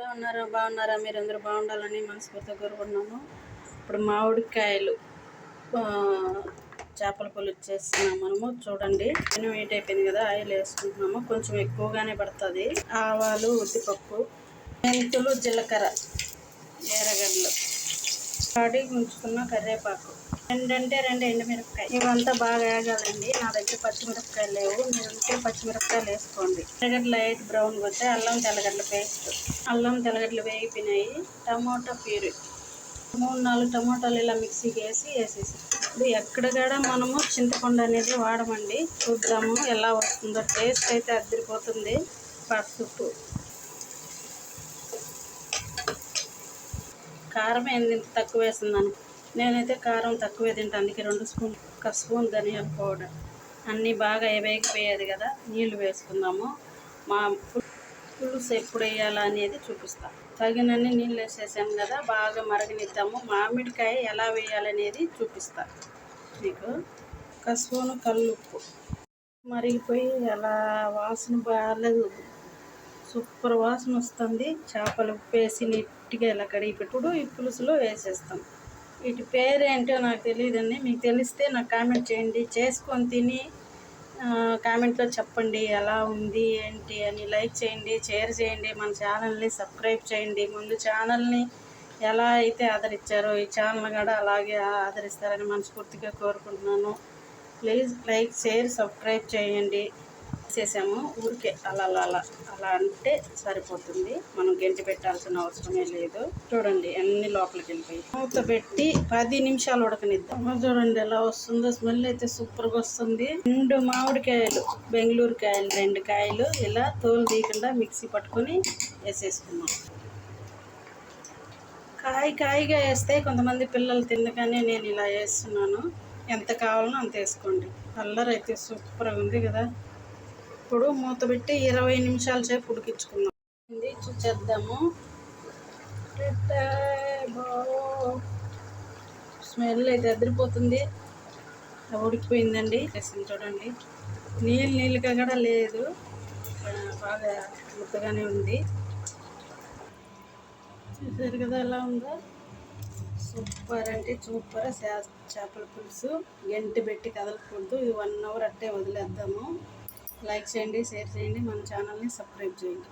ఎలా ఉన్నారో బాగున్నారా? మీరందరూ బాగుండాలని మనస్ఫూర్తిగా కోరుకుంటున్నాము. ఇప్పుడు మామిడికాయలు చేపల పులుసు చేస్తున్నాము. మనము చూడండి, నేను వెయిట్ అయిపోయింది కదా, ఆయిల్ వేసుకుంటున్నాము. కొంచెం ఎక్కువగానే పడుతుంది. ఆవాలు, ఉద్దిపప్పు, మెంతులు, జీలకర్ర, ఎర్రగడ్డలు, కడిగి ఉంచుకున్న కరివేపాకు, రెండు ఎండుమిరపకాయ, ఇవంతా బాగా వేగాలండి. నా దగ్గర పచ్చిమిరపకాయలు లేవు, మీరు ఉంటే పచ్చిమిరపకాయలు వేసుకోండి. ఎర్రగడ్డ లైట్ బ్రౌన్గా వస్తే అల్లం తెల్లగడ్డల పేస్ట్, అల్లం తెల్లగడ్డలు వేగిపోయినాయి. టమోటా ప్యూరీ, 3-4 టమోటాలు ఇలా మిక్సీకి వేసేసి, ఇప్పుడు ఎక్కడ కూడా మనము చింతపండు అనేది వాడమండి. చూద్దాము ఎలా వస్తుందో. టేస్ట్ అయితే అదిరిపోతుంది. పసుపు, కారం ఎంత తక్కువ వేసిందని, నేనైతే కారం తక్కువే తింటాను. అందుకే 2 స్పూన్, 1 స్పూన్ ధనియాల పౌడర్. అన్నీ బాగా వేగిపోయేది కదా, నీళ్ళు వేసుకుందాము. మా పులుసు ఎప్పుడు వేయాలా అనేది చూపిస్తాం. తగినన్ని నీళ్ళు వేసేసాము కదా, బాగా మరగనిద్దాము. మామిడికాయ ఎలా వేయాలనేది చూపిస్తా మీకు. 1 స్పూను కల్లుప్పు. మరిగిపోయి అలా వాసన బాగాలేదు, సూపర్ వాసన వస్తుంది. చేపలు ఉప్పేసి నీట్గా ఇలా కడిగి పెట్టుడు ఈ పులుసులో వేసేస్తాం. వీటి పేరేంటో నాకు తెలియదండి. మీకు తెలిస్తే నాకు కామెంట్ చేయండి. చేసుకొని తిని కామెంట్లో చెప్పండి ఎలా ఉంది ఏంటి అని. లైక్ చేయండి, షేర్ చేయండి, మన ఛానల్ని సబ్స్క్రైబ్ చేయండి. ముందు ఛానల్ని ఎలా అయితే ఆదరించారో ఈ ఛానల్ కూడా అలాగే ఆదరిస్తారని మనస్ఫూర్తిగా కోరుకుంటున్నాను. ప్లీజ్ లైక్, షేర్, సబ్స్క్రైబ్ చేయండి. చేసాము ఊరికే అలా అంటే సరిపోతుంది. మనం గెంటి పెట్టాల్సిన అవసరమే లేదు. చూడండి అన్ని లోపలికి వెళ్ళిపోయి మూత పెట్టి 10 నిమిషాలు ఉడకనిద్దాం. చూడండి ఎలా వస్తుందో. స్మెల్ అయితే సూపర్గా వస్తుంది. 2 మామిడికాయలు, బెంగళూరు కాయలు, 2 కాయలు ఇలా తోలు తీయకుండా మిక్సీ పట్టుకొని వేసేసుకున్నాం. కాయగా వేస్తే కొంతమంది పిల్లలు తినగానే నేను ఇలా వేస్తున్నాను. ఎంత కావాలనో అంత వేసుకోండి. కలర్ అయితే సూపర్గా ఉంది కదా. ఇప్పుడు మూత పెట్టి 20 నిమిషాల సేపు ఉడికించుకుందాం. చూసేద్దాము. స్మెల్ అయితే అదిరిపోతుంది. ఉడికిపోయిందండి. చూడండి, నీళ్ళుగా కూడా లేదు, బాగా ముద్దగానే ఉంది. చూసారు కదా ఎలా ఉందో. సూపర్ అంటే సూపర్ చేపల పులుసు. గంటి పెట్టి కదలకూడదు. ఇది 1 అవర్ అట్టే వదిలేద్దాము. లైక్ చేయండి, షేర్ చేయండి, మన ఛానల్ని సబ్స్క్రైబ్ చేయండి.